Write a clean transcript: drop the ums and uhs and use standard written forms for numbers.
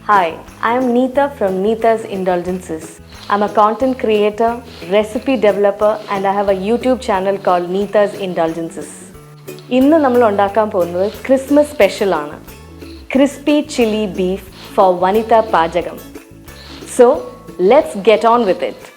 Hi, I am Neetha from Neetha's Indulgences. I'm a content creator, recipe developer, and I have a YouTube channel called Neetha's Indulgences. ഇന്ന് നമ്മൾ ഉണ്ടാക്കാൻ പോകുന്നത് Christmas special ആണ്. Crispy chili beef for Vanitha Pachakam. So, let's get on with it.